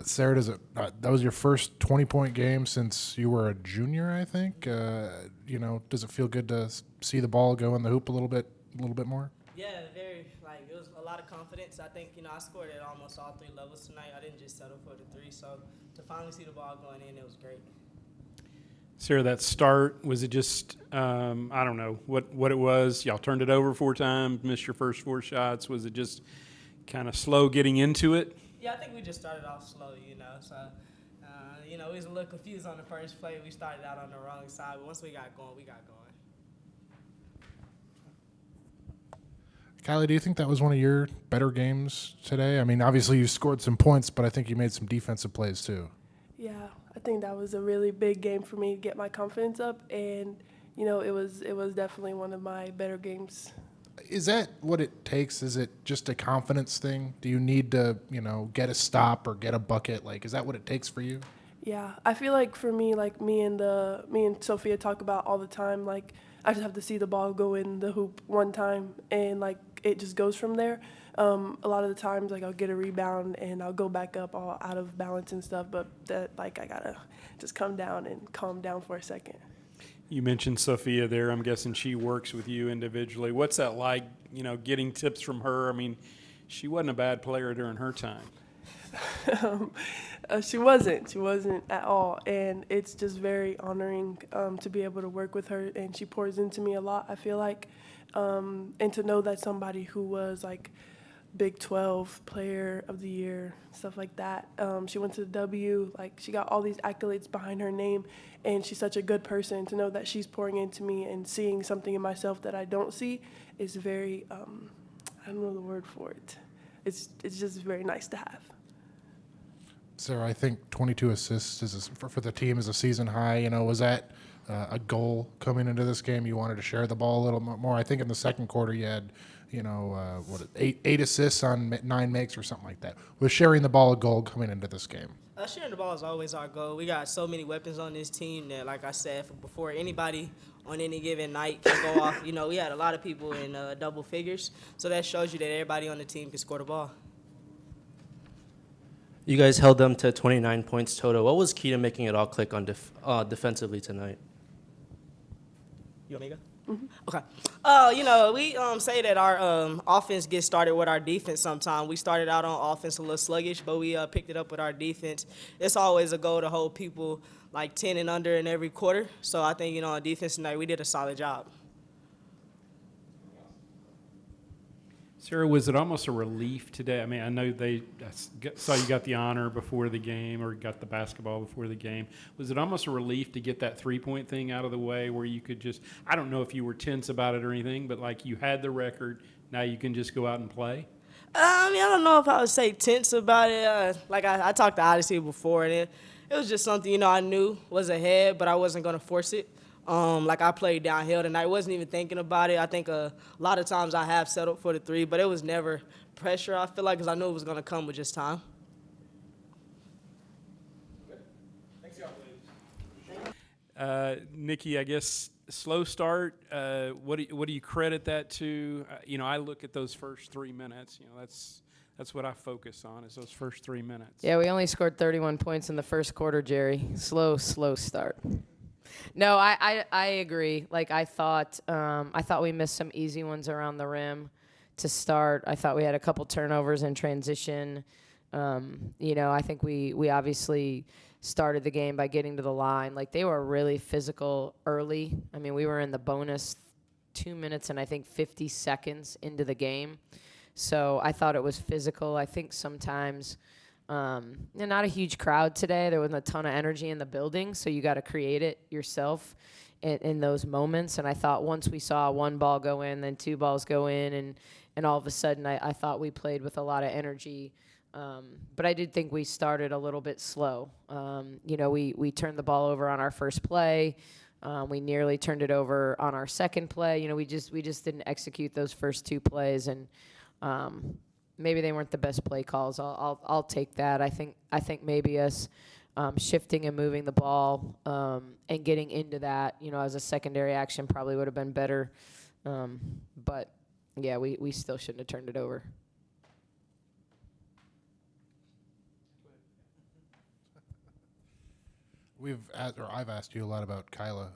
Sarah, that was your first 20-point game since you were a junior, I think. Does it feel good to see the ball go in the hoop a little bit more? Yeah, very. It was a lot of confidence. I think, I scored at almost all three levels tonight. I didn't just settle for the three. So to finally see the ball going in, it was great. Sarah, that start, was it just, I don't know what it was? Y'all turned it over 4 times, missed your first 4 shots. Was it just kind of slow getting into it? Yeah, I think we just started off slow, So, we was a little confused on the first play. We started out on the wrong side. But once we got going, we got going. Kyla, do you think that was one of your better games today? I mean, obviously you scored some points, but I think you made some defensive plays too. Yeah, I think that was a really big game for me to get my confidence up, and it was definitely one of my better games. Is that what it takes? Is it just a confidence thing? Do you need to, get a stop or get a bucket? Is that what it takes for you? Yeah, I feel like for me, me and Sophia talk about all the time, I just have to see the ball go in the hoop one time, and it just goes from there. A lot of the times, I'll get a rebound and I'll go back up all out of balance and stuff, but that I gotta just come down and calm down for a second. You mentioned Sophia there. I'm guessing she works with you individually. What's that like, getting tips from her? I mean, she wasn't a bad player during her time. She wasn't at all, and it's just very honoring to be able to work with her, and she pours into me a lot, I feel like, and to know that somebody who was Big 12 player of the year, stuff like that. She went to the W, she got all these accolades behind her name, and she's such a good person. To know that she's pouring into me and seeing something in myself that I don't see is very, I don't know the word for it. It's just very nice to have. Sarah, I think 22 assists for the team is a season high. Was that a goal coming into this game? You wanted to share the ball a little more. I think in the second quarter you had, 8 assists on 9 makes or something like that. Was sharing the ball a goal coming into this game? Sharing the ball is always our goal. We got so many weapons on this team that, like I said before, anybody on any given night can go off. We had a lot of people in double figures, so that shows you that everybody on the team can score the ball. You guys held them to 29 points total. What was key to making it all click on defensively tonight? You want me to go? Mm-hmm. Okay. We say that our offense gets started with our defense sometimes. We started out on offense a little sluggish, but we picked it up with our defense. It's always a goal to hold people 10 and under in every quarter. So I think, on defense tonight, we did a solid job. Sarah, was it almost a relief today? I mean, I know I saw you got the honor before the game or got the basketball before the game. Was it almost a relief to get that 3-point thing out of the way where you could just, I don't know if you were tense about it or anything, but you had the record, now you can just go out and play? I don't know if I would say tense about it. I talked to Odyssey before, and it was just something, I knew was ahead, but I wasn't going to force it. I played downhill tonight. I wasn't even thinking about it. I think a lot of times I have settled for the 3, but it was never pressure, I feel like, because I knew it was going to come with just time. Thanks, y'all. Nicki, I guess slow start. What do you credit that to? I look at those first 3 minutes. That's what I focus on is those first 3 minutes. Yeah, we only scored 31 points in the first quarter, Jerry. Slow start. No, I agree. I thought we missed some easy ones around the rim to start. I thought we had a couple turnovers in transition. I think we obviously started the game by getting to the line. They were really physical early. I mean, we were in the bonus 2 minutes and I think 50 seconds into the game. So I thought it was physical. I think sometimes not a huge crowd today. There wasn't a ton of energy in the building, so you got to create it yourself in those moments. And I thought once we saw 1 ball go in, then 2 balls go in, and all of a sudden I thought we played with a lot of energy. But I did think we started a little bit slow. We turned the ball over on our first play. We nearly turned it over on our second play. We just didn't execute those first 2 plays, and maybe they weren't the best play calls. I'll take that. I think maybe us shifting and moving the ball and getting into that, as a secondary action probably would have been better. But yeah, we still shouldn't have turned it over. I've asked you a lot about Kyla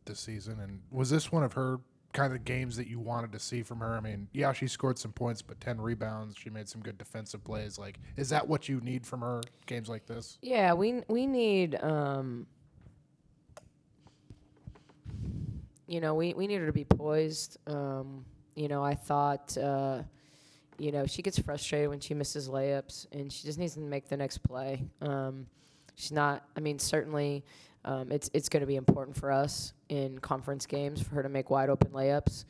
this season, and was this one of her kind of games that you wanted to see from her? I mean, yeah, she scored some points, but 10 rebounds. She made some good defensive plays. Like, is that what you need from her games like this? Yeah, we need we need her to be poised. I thought she gets frustrated when she misses layups, and she just needs to make the next play. She's not. I mean, certainly, it's going to be important for us in conference games for her to make wide open layups,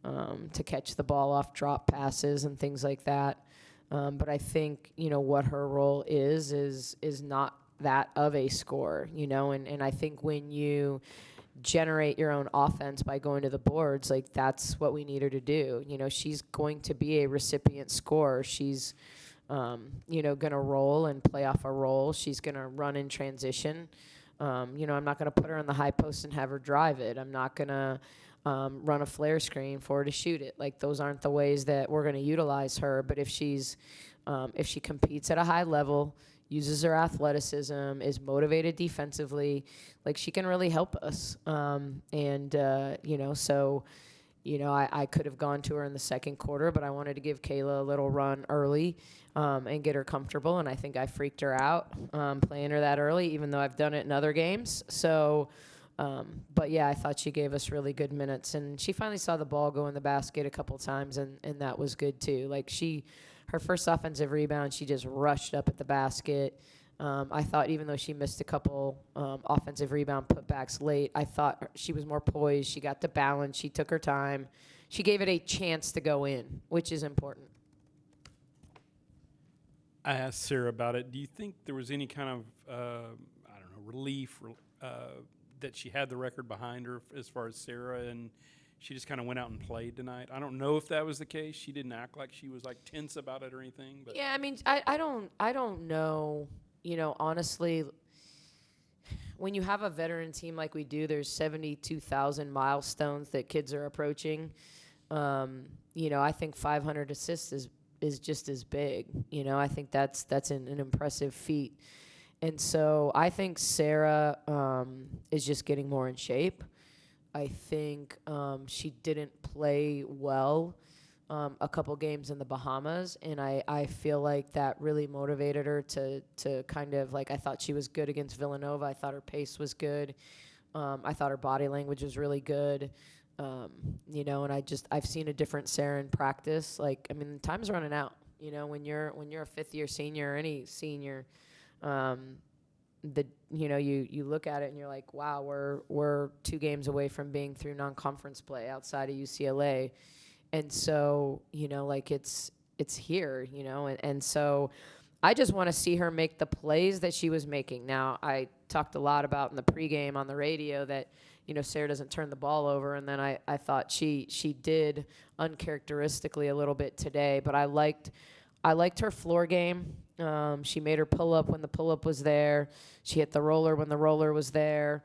to catch the ball off drop passes and things like that. But I think what her role is not that of a scorer. And I think when you generate your own offense by going to the boards, like that's what we need her to do. She's going to be a recipient scorer. She's going to roll and play off a roll. She's going to run in transition. I'm not going to put her on the high post and have her drive it. I'm not going to run a flare screen for her to shoot it. Like, those aren't the ways that we're going to utilize her. But if she competes at a high level, uses her athleticism, is motivated defensively, like, she can really help us. I could have gone to her in the second quarter, but I wanted to give Kayla a little run early and get her comfortable, and I think I freaked her out playing her that early, even though I've done it in other games. So, but yeah, I thought she gave us really good minutes, and she finally saw the ball go in the basket a couple times, and that was good too. Like, her first offensive rebound, she just rushed up at the basket. I thought even though she missed a couple offensive rebound putbacks late, I thought she was more poised. She got the balance. She took her time. She gave it a chance to go in, which is important. I asked Sarah about it. Do you think there was any kind of, relief that she had the record behind her as far as Sarah, and she just kind of went out and played tonight? I don't know if that was the case. She didn't act like she was like tense about it or anything. But Yeah, I mean, I don't know. Honestly, when you have a veteran team like we do, there's 72,000 milestones that kids are approaching. I think 500 assists is just as big. I think that's an impressive feat. And so I think Sarah is just getting more in shape. I think she didn't play well a couple games in the Bahamas, and I feel like that really motivated her to kind of, like, I thought she was good against Villanova. I thought her pace was good. I thought her body language was really good. And I've seen a different Sarah in practice. Like, I mean, time's running out. When you're a fifth-year senior or any senior, you look at it and you're like, wow, we're 2 games away from being through non-conference play outside of UCLA. And so, it's here, and so I just want to see her make the plays that she was making. Now, I talked a lot about in the pregame on the radio that, Sarah doesn't turn the ball over, and then I thought she did uncharacteristically a little bit today, but I liked her floor game. She made her pull up when the pull up was there. She hit the roller when the roller was there.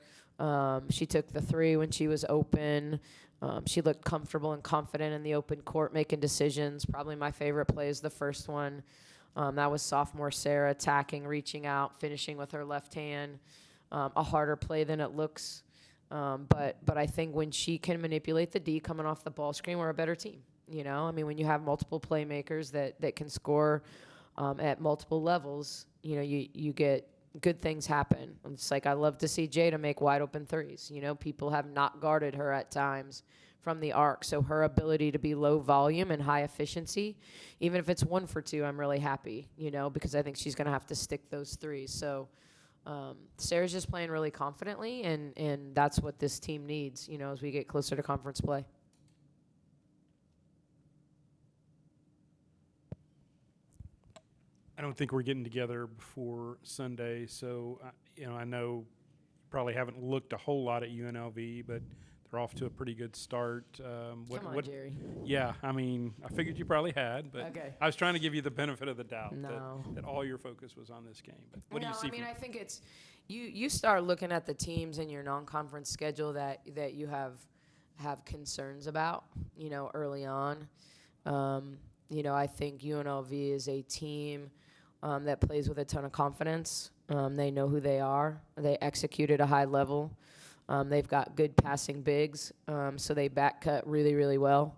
She took the 3 when she was open. She looked comfortable and confident in the open court, making decisions. Probably my favorite play is the first one. That was sophomore Sarah attacking, reaching out, finishing with her left hand. A harder play than it looks. But I think when she can manipulate the D coming off the ball screen, we're a better team. When you have multiple playmakers that can score at multiple levels, you get good things happen. It's like I love to see Jada make wide open threes. People have not guarded her at times from the arc. So her ability to be low volume and high efficiency, even if it's 1 for 2, I'm really happy, because I think she's going to have to stick those threes. So Sarah's just playing really confidently, and that's what this team needs, as we get closer to conference play. I don't think we're getting together before Sunday, so I know you probably haven't looked a whole lot at UNLV, but they're off to a pretty good start. Come on, Jerry. Yeah, I figured you probably had, but Okay. I was trying to give you the benefit of the doubt No. that all your focus was on this game. But what do you see? I think it's you start looking at the teams in your non-conference schedule that you have concerns about, early on. I think UNLV is a team that plays with a ton of confidence. They know who they are. They execute at a high level. They've got good passing bigs, so they back cut really, really well.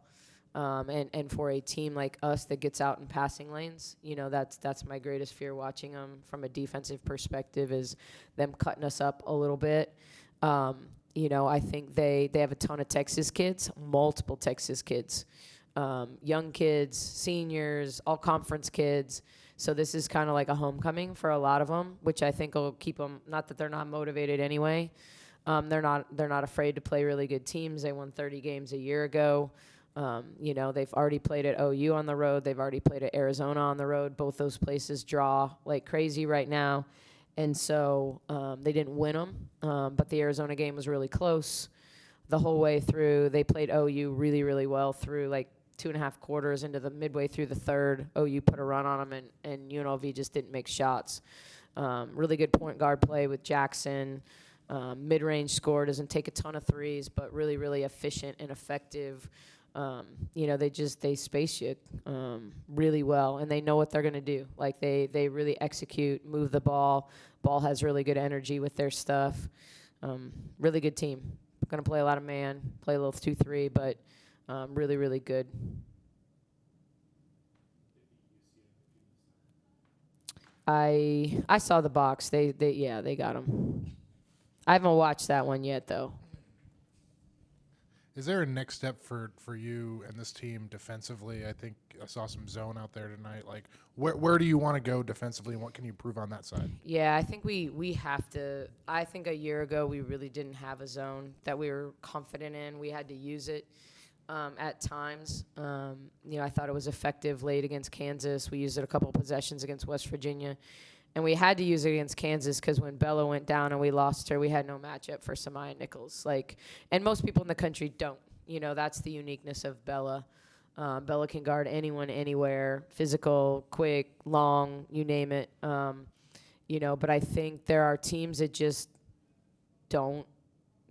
And for a team like us that gets out in passing lanes, that's my greatest fear watching them from a defensive perspective is them cutting us up a little bit. I think they have a ton of Texas kids, multiple Texas kids, young kids, seniors, all conference kids. So this is kind of like a homecoming for a lot of them, which I think will keep them, not that they're not motivated anyway. They're not afraid to play really good teams. They won 30 games a year ago. They've already played at OU on the road. They've already played at Arizona on the road. Both those places draw like crazy right now. And so they didn't win them, but the Arizona game was really close the whole way through. They played OU really, really well through like 2.5 quarters into the midway through the third. OU put a run on them, and UNLV just didn't make shots. Really good point guard play with Jackson. Mid-range score, doesn't take a ton of threes, but really, really efficient and effective. They space you really well, and they know what they're going to do. Like, they really execute, move the ball. Ball has really good energy with their stuff. Really good team. Going to play a lot of man, play a little 2-3, but really, really good. I saw the box. They got them. I haven't watched that one yet, though. Is there a next step for you and this team defensively? I think I saw some zone out there tonight. Like, where do you want to go defensively, and what can you improve on that side? Yeah, I think we have to. I think a year ago we really didn't have a zone that we were confident in. We had to use it at times. I thought it was effective late against Kansas. We used it a couple of possessions against West Virginia. And we had to use it against Kansas because when Bella went down and we lost her, we had no matchup for Samaya Nichols. And most people in the country don't. That's the uniqueness of Bella. Bella can guard anyone, anywhere, physical, quick, long, you name it. But I think there are teams that just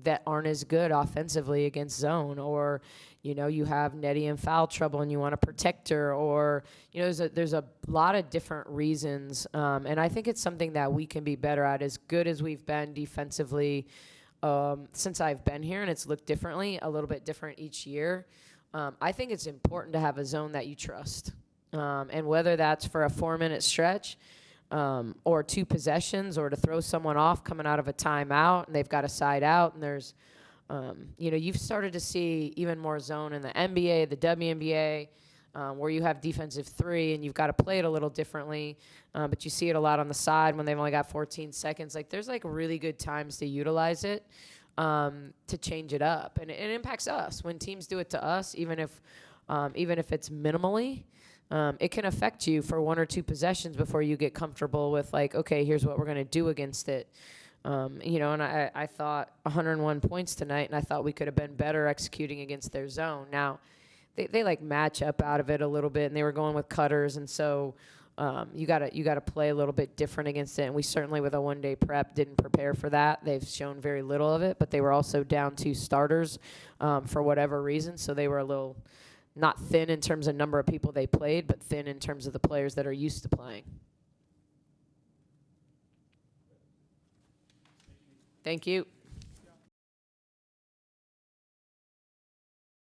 that aren't as good offensively against zone, or you have Nettie in foul trouble and you want to protect her, or there's a lot of different reasons, and I think it's something that we can be better at. As good as we've been defensively since I've been here, and it's looked a little bit different each year. I think it's important to have a zone that you trust, and whether that's for a 4-minute stretch or 2 possessions, or to throw someone off coming out of a timeout and they've got a side out, and there's you've started to see even more zone in the NBA, the WNBA, where you have defensive 3 and you've got to play it a little differently, but you see it a lot on the side when they've only got 14 seconds. Like, there's really good times to utilize it, to change it up, and it impacts us when teams do it to us, even if it's minimally. It can affect you for 1 or 2 possessions before you get comfortable with, okay, here's what we're going to do against it. And I thought 101 points tonight, and I thought we could have been better executing against their zone. Now, they match up out of it a little bit, and they were going with cutters, and so you gotta play a little bit different against it. And we certainly, with a 1-day prep, didn't prepare for that. They've shown very little of it, but they were also down 2 starters for whatever reason, so they were a little not thin in terms of number of people they played, but thin in terms of the players that are used to playing. Thank you.